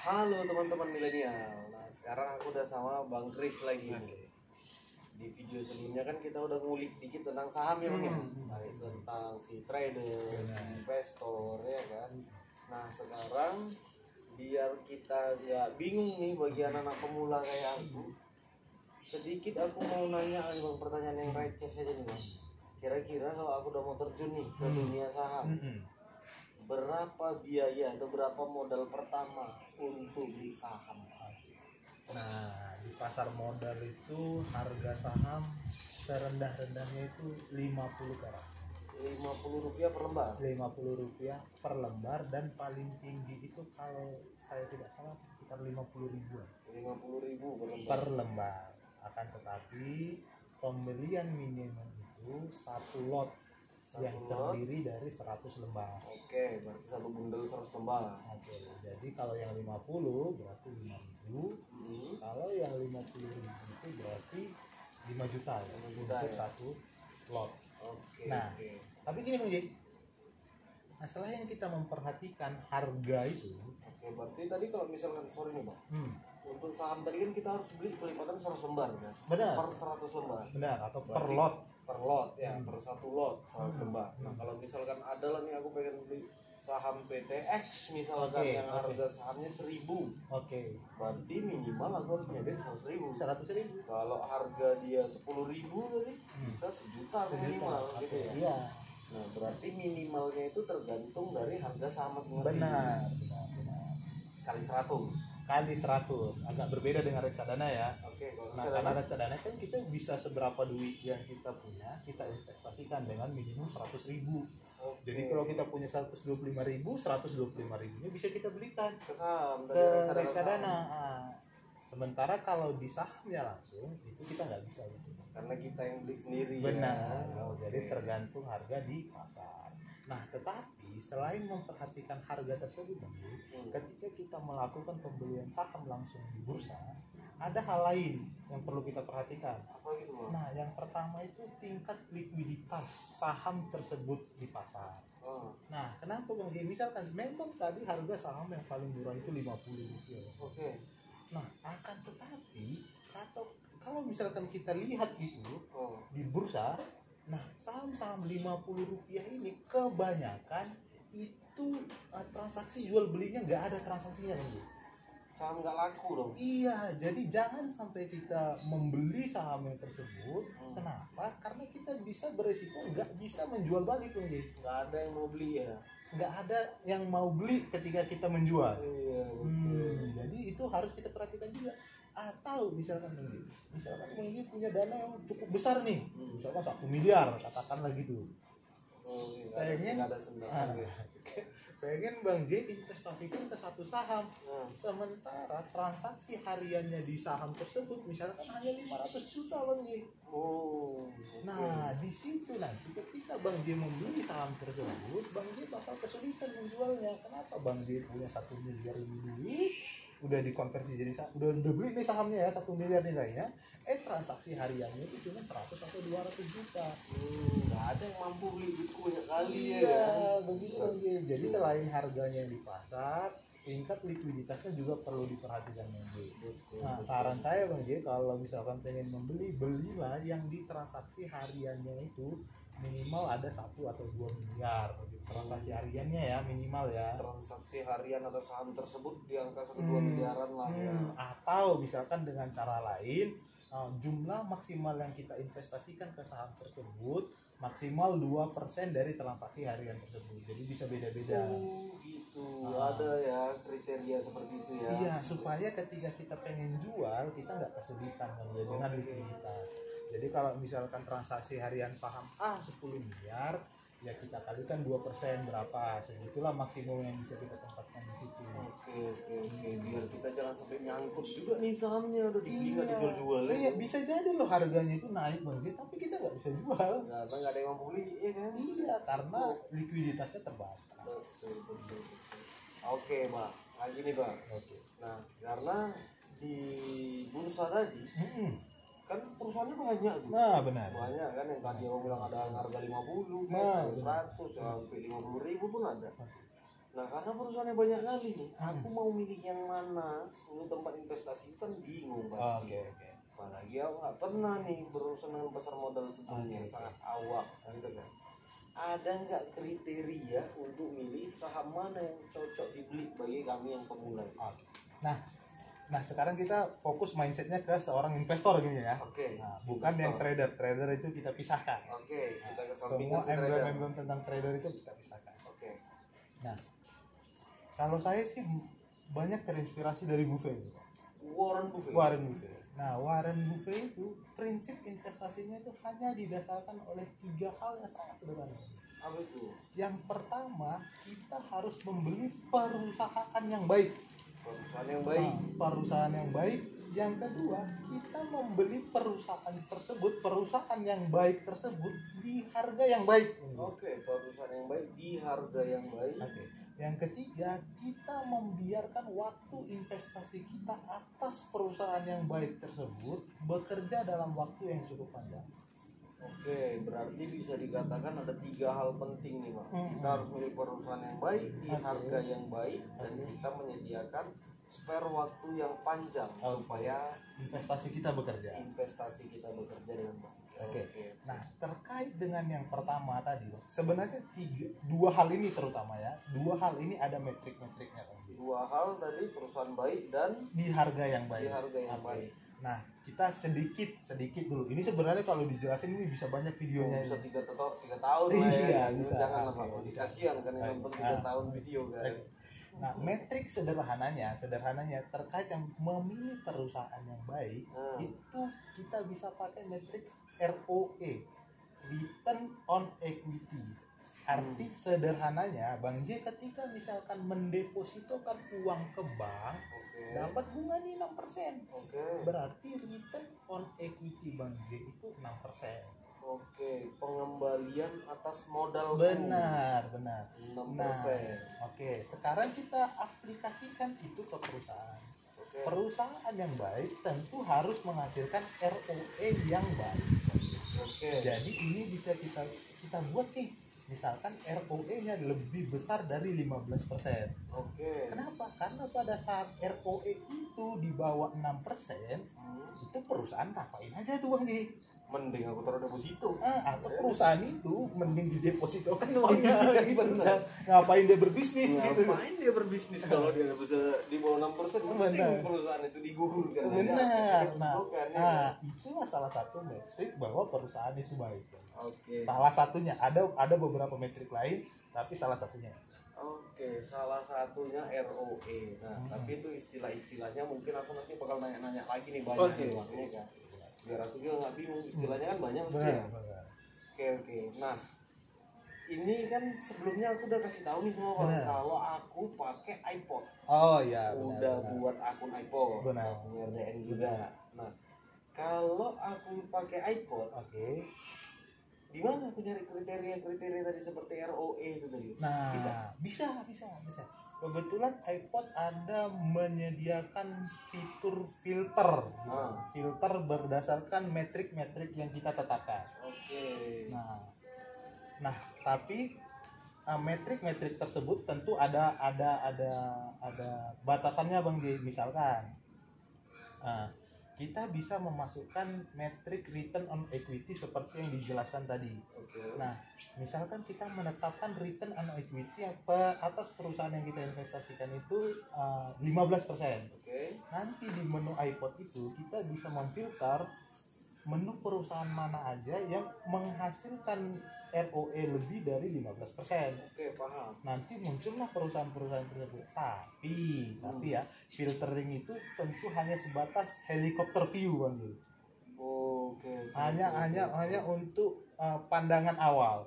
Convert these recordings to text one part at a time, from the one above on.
Halo teman-teman milenial. Nah sekarang aku udah sama Bang Kris lagi. Di video sebelumnya kan kita udah ngulik dikit tentang saham ya Bang ya. Nah, tentang si trader, investor ya kan. Nah sekarang biar kita nggak bingung nih bagi anak-anak pemula kayak aku, sedikit aku mau nanya Bang, pertanyaan yang receh aja nih Bang. Kira-kira kalau aku udah mau terjun nih ke dunia saham, berapa biaya atau berapa modal pertama untuk beli saham? Nah, di pasar modal itu harga saham serendah-rendahnya itu 50 perak. Rp50 per lembar. Rp50 per lembar, dan paling tinggi itu kalau saya tidak salah sekitar 50 ribuan 50.000 per lembar. Akan tetapi pembelian minimum itu satu lot yang terdiri dari 100 lembar. Oke, berarti satu bundel 100 lembar. Oke, jadi kalau yang 50 berarti 5.000. Kalau yang 50.000 itu berarti 5 juta ya, 5 juta untuk ya. satu lot. Oke. Nah, tapi gini Bang Ji, masalah yang kita memperhatikan harga itu. Oke, berarti tadi kalau misalkan sorry nih Bang, untuk saham tadi kan kita harus beli kelipatan 100 lembar kan? Benar. Per 100 lembar. Benar, atau per Berarti lot. Per lot ya, per satu lot 100 lembar. Nah, kalau misalkan ada lah nih aku pengen beli saham PTX misalkan yang harga sahamnya 1.000. Oke. Berarti minimal aku harus nyedek 100.000. 100.000. Kalau harga dia 10.000 tadi bisa sejuta minimal gitu ya. Iya. Nah, berarti minimalnya itu tergantung dari harga saham masing-masing. Benar. Kali 100. Kali 100. Agak berbeda dengan reksadana ya. Oke, kalau Nah, karena reksadana kan kita bisa seberapa duit yang kita punya, kita investasikan dengan minimum 100.000. Jadi kalau kita punya 125.000, 125.000 nya bisa kita belikan ke saham ke reksadana. Sementara kalau di sahamnya langsung itu kita nggak bisa gitu. Karena kita yang beli sendiri. Benar. Ya. Jadi tergantung harga di pasar. Nah, tetapi selain memperhatikan harga tersebut, ketika kita melakukan pembelian saham langsung di bursa, ada hal lain yang perlu kita perhatikan. Apa gitu, Bang? Nah, yang pertama itu tingkat likuiditas saham tersebut di pasar. Nah, kenapa Bang? Misalkan memang tadi harga saham yang paling murah itu Rp50. Oke. Nah, akan tetapi kalau misalkan kita lihat itu di bursa, nah saham-saham Rp50 ini kebanyakan itu transaksi jual belinya nggak ada transaksinya kan? Saham nggak laku dong. Iya, jadi jangan sampai kita membeli saham yang tersebut. Kenapa? Karena kita bisa beresiko nggak bisa menjual balik kan? Nggak ada yang mau beli ya. Nggak ada yang mau beli ketika kita menjual. Iya. Jadi itu harus kita perhatikan juga. Atau misalkan Bang punya dana yang cukup besar nih, misalkan 1 miliar katakanlah gitu. Pengen Bang J investasikan ke satu saham, sementara transaksi hariannya di saham tersebut misalkan hanya 500 juta Bang J. Nah, di situ nanti ketika Bang J membeli saham tersebut, Bang J bakal kesulitan menjualnya. Kenapa? Bang J punya 1 miliar ini duit, udah dikonversi jadi udah beli nih sahamnya ya 1 miliar nilainya, transaksi hariannya itu cuma 100 atau 200 juta. Nggak ada yang mampu beli duitku banyak kali ya. Begitu Bang J. Jadi selain harganya di pasar, tingkat likuiditasnya juga perlu diperhatikan Bang J. Nah, saran saya Bang J, kalau misalkan pengen membeli, belilah yang di transaksi hariannya itu minimal ada 1 atau 2 miliar transaksi hariannya ya, minimal ya. Transaksi harian atau saham tersebut di angka 1-2 miliaran lah ya. Atau misalkan dengan cara lain, jumlah maksimal yang kita investasikan ke saham tersebut maksimal 2% dari transaksi harian tersebut. Jadi bisa beda-beda. Gitu. Ada ya kriteria seperti itu ya. Iya, supaya ketika kita pengen jual, kita nggak kesulitan dengan likuiditas. Jadi kalau misalkan transaksi harian saham A 10 miliar, ya kita kalikan 2% berapa, segitulah maksimum yang bisa kita tempatkan di situ. Oke. Biar kita jangan sampai nyangkut juga nih sahamnya udah dibeli nggak dijual-jual. Iya, bisa jadi loh harganya itu naik banget, tapi kita nggak bisa jual. Karena nggak ada yang mau beli, ya kan? Iya, karena likuiditasnya terbatas. Betul. Oke, Bang. Lagi nih, Bang. Oke. Nah, karena di bursa tadi kan perusahaannya banyak tuh. Nah, benar. Banyak kan yang tadi aku bilang ada harga 50, 100, sampai 50.000 pun ada. Nah karena perusahaannya banyak kali nih, aku mau milih yang mana untuk tempat investasi kan bingung pasti. Oke. Apalagi aku nggak pernah nih berurusan dengan pasar modal sebelumnya, sangat awak gitu kan. Ada nggak kriteria untuk milih saham mana yang cocok dibeli bagi kami yang pemula? Oke. Nah sekarang kita fokus mindsetnya ke seorang investor gini ya. Oke. Nah, bukan investor. yang trader itu kita pisahkan. Oke, kita Semua kesampingkan si trader. emblem-emblem tentang trader itu kita pisahkan. Oke. Nah, kalau saya sih banyak terinspirasi dari Buffett. Warren Buffett. Nah, Warren Buffett itu prinsip investasinya itu hanya didasarkan oleh 3 hal yang sangat sederhana. Apa itu? Yang pertama, kita harus membeli perusahaan yang baik. Perusahaan yang baik. Perusahaan yang baik. Yang kedua, kita membeli perusahaan yang baik tersebut di harga yang baik. Oke, perusahaan yang baik di harga yang baik. Oke. Yang ketiga, kita membiarkan waktu investasi kita atas perusahaan yang baik tersebut bekerja dalam waktu yang cukup panjang. Oke, berarti bisa dikatakan ada 3 hal penting nih, Pak. Kita harus milih perusahaan yang baik di harga yang baik dan kita menyediakan spare waktu yang panjang supaya investasi kita bekerja dengan baik. Oke. Nah, terkait dengan yang pertama tadi, sebenarnya 2 hal ini terutama ya. 2 hal ini ada metrik-metriknya. 2 hal tadi, perusahaan baik dan di harga yang baik. Baik. Nah, kita sedikit dulu. Ini sebenarnya kalau dijelasin ini bisa banyak videonya. Bisa 3 tahun lah ya. Iya, bisa. Jangan lah, Pak. Kasihan kan yang nonton 3 tahun video kan. Nah, metrik sederhananya terkait yang memilih perusahaan yang baik, itu kita bisa pakai metrik ROE, Return on Equity. Arti sederhananya, Bang J ketika misalkan mendepositokan uang ke bank, dapat bunga nih 6%. Berarti return on equity Bang J itu 6%. Oke, pengembalian atas modal. Benar. 6%. Nah, oke, sekarang kita aplikasikan itu ke perusahaan. Perusahaan yang baik tentu harus menghasilkan ROE yang baik. Jadi ini bisa kita buat nih. Misalkan ROE-nya lebih besar dari 15%. Kenapa? Karena pada saat ROE itu di bawah 6%, itu perusahaan ngapain aja tuh Bang J? Mending aku taruh deposito. Atau perusahaan itu mending didepositokan uangnya. Benar. Ngapain dia berbisnis gitu? Ngapain dia berbisnis kalau dia bisa di bawah 6%? Mending perusahaan itu digugurkan. Benar. Nah, itulah salah satu metrik bahwa perusahaan itu baik. Salah satunya, ada beberapa metrik lain, tapi salah satunya. Salah satunya ROE. Nah, tapi itu istilah-istilahnya mungkin aku nanti bakal nanya-nanya lagi nih banyak nih Bang, ini kan. Biar aku juga nggak bingung, istilahnya kan banyak mesti ya. Oke. Nah, ini kan sebelumnya aku udah kasih tahu nih semua orang kalau aku pakai iPod. Udah buat akun iPod. RDN juga. Nah, kalau aku pakai iPod, di mana aku nyari kriteria tadi seperti ROE itu tadi? Nah, bisa. Kebetulan iPod ada menyediakan fitur filter. Filter berdasarkan metrik-metrik yang kita tetapkan. Nah, tapi metrik-metrik tersebut tentu ada batasannya Bang J. Misalkan kita bisa memasukkan metrik return on equity seperti yang dijelaskan tadi. Nah, misalkan kita menetapkan return on equity atas perusahaan yang kita investasikan itu 15%. Nanti di menu iPod itu kita bisa memfilter menu perusahaan mana aja yang menghasilkan ROE lebih dari 15%. Paham. Nanti muncullah perusahaan-perusahaan tersebut. Tapi ya, filtering itu tentu hanya sebatas helikopter view Bang. Hanya untuk pandangan awal.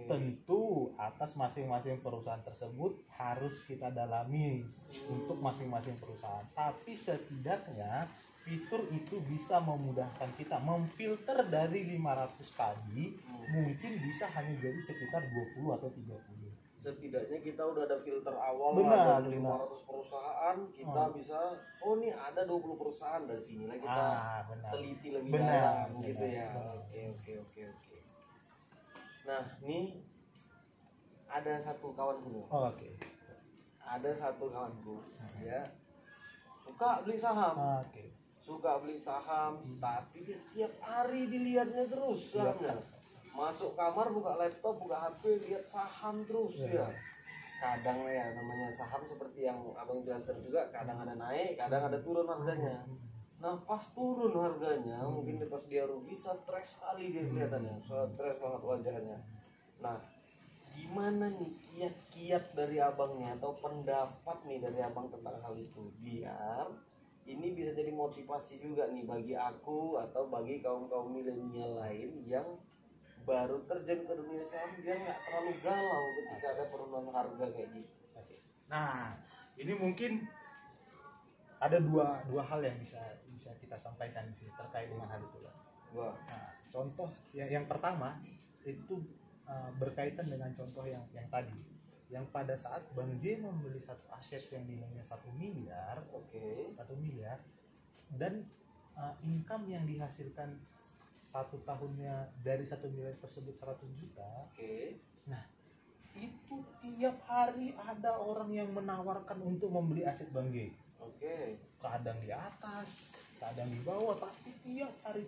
Tentu atas masing-masing perusahaan tersebut harus kita dalami untuk masing-masing perusahaan. Tapi setidaknya fitur itu bisa memudahkan kita memfilter dari 500 kali, mungkin bisa hanya jadi sekitar 20 atau 30. Setidaknya kita udah ada filter awal dari 500 perusahaan, kita bisa nih ada 20 perusahaan, dari sinilah kita teliti lebih dalam gitu ya. Oke. Nah, nih ada satu kawan dulu. ada satu kawanku ya suka beli saham. Suka beli saham, tapi dia tiap hari dilihatnya terus sahamnya. Masuk kamar buka laptop, buka HP, lihat saham terus dia. Kadang ya namanya saham seperti yang abang jelaskan juga, kadang ada naik, kadang ada turun harganya. Nah pas turun harganya, mungkin pas dia rugi, stres sekali dia kelihatannya, stres banget wajahnya. Nah gimana nih kiat-kiat dari abangnya atau pendapat nih dari abang tentang hal itu, biar ini bisa jadi motivasi juga nih bagi aku atau bagi kaum-kaum milenial lain yang baru terjun ke dunia saham, biar nggak terlalu galau ketika ada penurunan harga kayak gitu. Nah, ini mungkin ada dua hal yang bisa kita sampaikan di sini terkait dengan hal itu. Nah, contoh yang pertama itu berkaitan dengan contoh yang tadi, yang pada saat Bang J membeli satu aset yang nilainya 1 miliar, 1 miliar, dan income yang dihasilkan satu tahunnya dari 1 miliar tersebut 100 juta. Nah, itu tiap hari ada orang yang menawarkan untuk membeli aset Bang J. Kadang di atas, kadang di bawah, tapi tiap hari,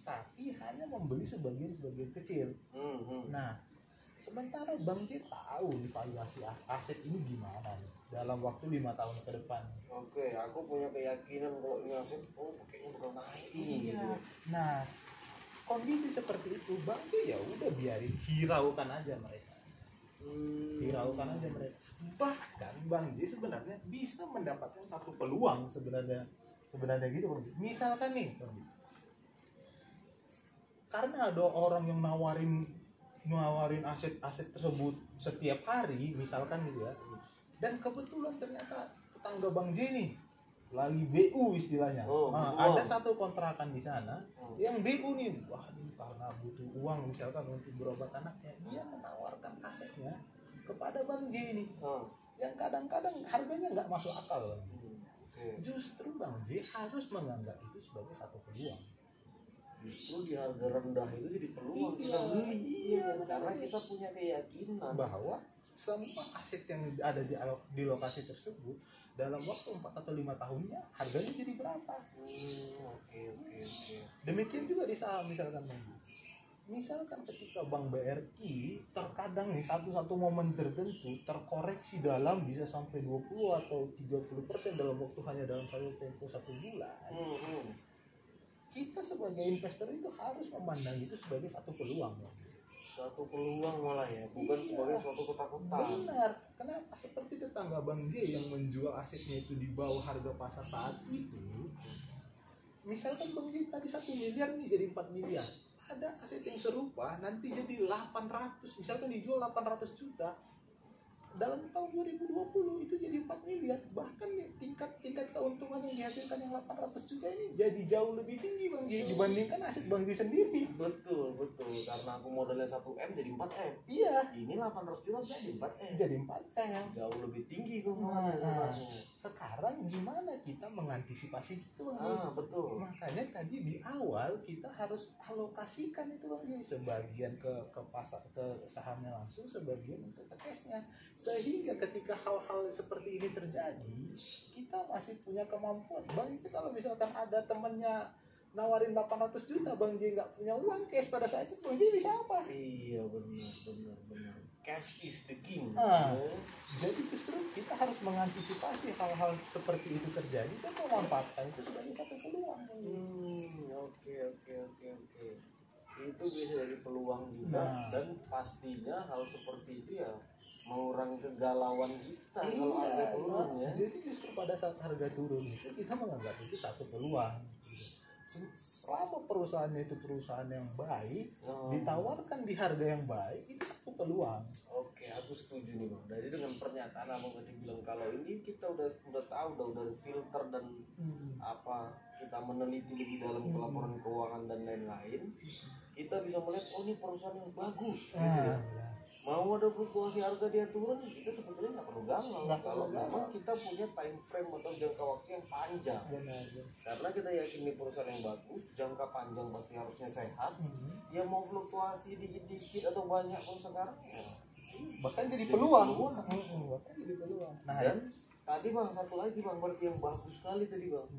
tapi hanya membeli sebagian kecil. Nah, sementara Bang J tahu evaluasi aset ini gimana nih dalam waktu 5 tahun ke depan. Aku punya keyakinan kalau ini aset kayaknya bakal naik. Gitu. Nah, kondisi seperti itu Bang J ya udah biarin, hiraukan aja mereka. Bahkan Bang J sebenarnya bisa mendapatkan satu peluang sebenarnya gitu Bang J. Misalkan nih Bang J, karena ada orang yang nawarin aset tersebut setiap hari misalkan gitu ya, dan kebetulan ternyata tetangga Bang J nih lagi BU istilahnya. Ada satu kontrakan di sana yang BU nih, wah ini karena butuh uang misalkan untuk berobat anaknya, dia menawarkan asetnya kepada Bang J nih, yang kadang-kadang harganya nggak masuk akal. Justru Bang J harus menganggap itu sebagai satu peluang. Justru di harga rendah itu jadi peluang kita beli, karena kita punya keyakinan bahwa semua aset yang ada di lokasi tersebut dalam waktu 4 atau 5 tahunnya harganya jadi berapa. Demikian juga di saham misalkan ketika Bank BRI terkadang nih satu momen tertentu terkoreksi dalam bisa sampai 20 atau 30% dalam waktu hanya dalam tempo 1 bulan. Kita sebagai investor itu harus memandang itu sebagai satu peluang. Satu peluang malah ya, bukan sebagai suatu ketakutan. Benar. Kenapa? Seperti tetangga Bang J yang menjual asetnya itu di bawah harga pasar saat itu. Misalkan Bang J tadi 1 miliar nih jadi 4 miliar. Ada aset yang serupa nanti jadi 800, misalkan dijual 800 juta. Dalam tahun 2020 itu jadi 4 miliar. Bahkan ya, tingkat keuntungan yang dihasilkan yang 800 juta ini jadi jauh lebih tinggi Bang J dibandingkan aset Bang J sendiri. Betul. Karena aku modalnya 1M jadi 4M. Iya. Ini 800 juta jadi 4M. Jadi 4M. Jauh lebih tinggi keuntungannya. Sekarang gimana kita mengantisipasi itu Bang J? Betul. Makanya tadi di awal kita harus alokasikan itu Bang J, sebagian ke pasar, ke sahamnya langsung, sebagian untuk ke cashnya. Sehingga ketika hal-hal seperti ini terjadi, kita masih punya kemampuan. Bang J kalau misalkan ada temennya nawarin 800 juta, Bang J nggak punya uang cash pada saat itu, Bang J bisa apa? Iya benar. Cash is the king. Jadi justru kita harus mengantisipasi hal-hal seperti itu terjadi dan memanfaatkan itu sebagai satu peluang. Oke. Itu bisa jadi peluang juga, dan pastinya hal seperti itu ya mengurangi kegalauan kita kalau harga turun ya. Jadi justru pada saat harga turun itu kita menganggap itu satu peluang. Selama perusahaannya itu perusahaan yang baik, ditawarkan di harga yang baik, itu satu peluang. Oke, aku setuju nih Bang. Jadi dengan pernyataan Abang tadi bilang kalau ini kita udah tahu, udah filter dan kita meneliti lebih dalam ke laporan keuangan dan lain-lain, kita bisa melihat ini perusahaan yang bagus. Mau ada fluktuasi harga dia turun, kita sebetulnya nggak perlu galau kalau memang kita punya time frame atau jangka waktu yang panjang. Karena kita yakin ini perusahaan yang bagus, jangka panjang pasti harusnya sehat. Ya mau fluktuasi dikit-dikit atau banyak pun sekarang ya bahkan jadi peluang. Bahkan jadi peluang. Nah, dan tadi bang satu lagi bang berarti yang bagus sekali tadi bang.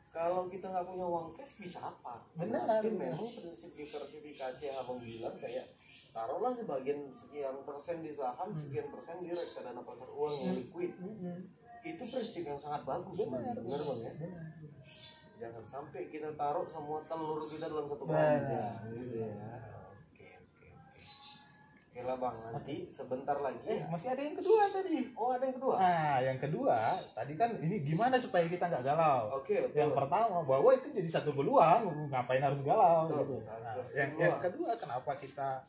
Kalau kita nggak punya uang cash bisa apa? Benar. Berarti memang prinsip diversifikasi yang abang bilang kayak taruhlah sebagian sekian persen di saham, sekian persen di reksadana pasar uang yang liquid. Itu prinsip yang sangat bagus. Benar bang ya. Jangan sampai kita taruh semua telur kita dalam satu keranjang gitu ya. Oke lah bang, nanti sebentar lagi masih ada yang kedua tadi. Oh ada yang kedua? Nah yang kedua tadi kan ini gimana supaya kita nggak galau. Oke, betul. Yang pertama bahwa itu jadi satu peluang, ngapain harus galau gitu. Nah, yang kedua kenapa kita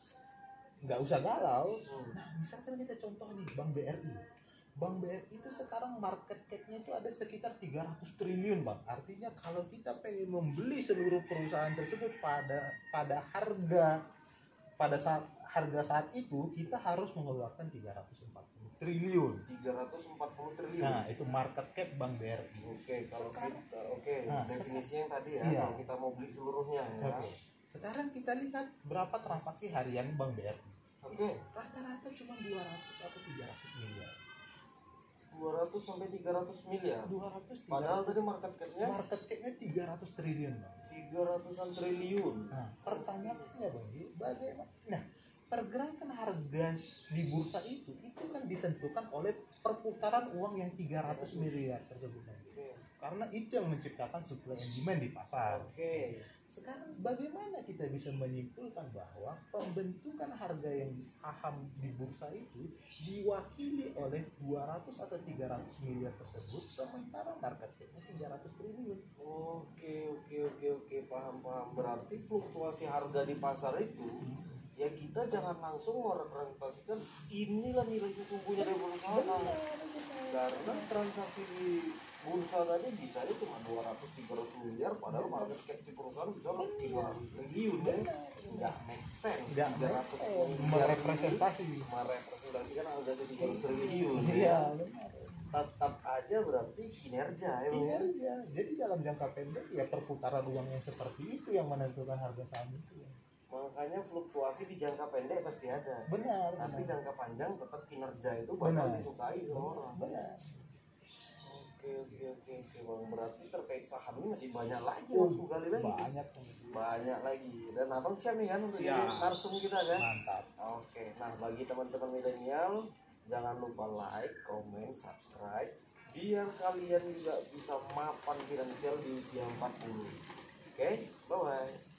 nggak usah galau. Nah misalkan kita contoh nih Bank BRI. Bank BRI itu sekarang market cap-nya itu ada sekitar 300 triliun bang. Artinya kalau kita pengen membeli seluruh perusahaan tersebut pada harga saat itu kita harus mengeluarkan 340 triliun. 340 triliun. Nah itu market cap Bank BRI. Oke, kalau kita definisinya yang tadi ya. Iya. Kalau kita mau beli seluruhnya ya. Oke. Sekarang kita lihat berapa transaksi harian Bank BRI. Oke. Rata-rata cuma 200 atau 300 miliar. 200 sampai 300 miliar. 200. Padahal tadi market cap-nya 300 triliun bang. 300-an triliun. Nah, pertanyaannya bang, bagaimana? Nah, pergerakan harga di bursa itu kan ditentukan oleh perputaran uang yang 300 miliar tersebut. Karena itu yang menciptakan supply and demand di pasar. Oke. Sekarang bagaimana kita bisa menyimpulkan bahwa pembentukan harga yang saham di bursa itu diwakili oleh 200 atau 300 miliar tersebut sementara market cap-nya 300 triliun. Oke, paham. Berarti fluktuasi harga di pasar itu ya kita jangan langsung merepresentasikan inilah nilai sesungguhnya dari perusahaan. Karena transaksi di bursa tadi bisa itu cuma 200-300 miliar padahal market cap si perusahaan bisa 300 triliun ya. Nggak make sense. 300 merepresentasikan harga 300 triliun. Iya, tetap aja berarti kinerja ya. Kinerja. Jadi dalam jangka pendek ya perputaran uang yang seperti itu yang menentukan harga saham itu. Makanya fluktuasi di jangka pendek pasti ada. Benar. Tapi jangka panjang tetap kinerja itu bakal disukai sama orang. Benar. Oke bang, berarti terkait saham ini masih banyak lagi harus gali lagi. Banyak lagi. Dan abang siap nih kan untuk jadi narsum kita kan? Mantap. Oke, nah bagi teman-teman milenial jangan lupa like, comment, subscribe biar kalian juga bisa mapan finansial di usia 40. Oke, bye bye.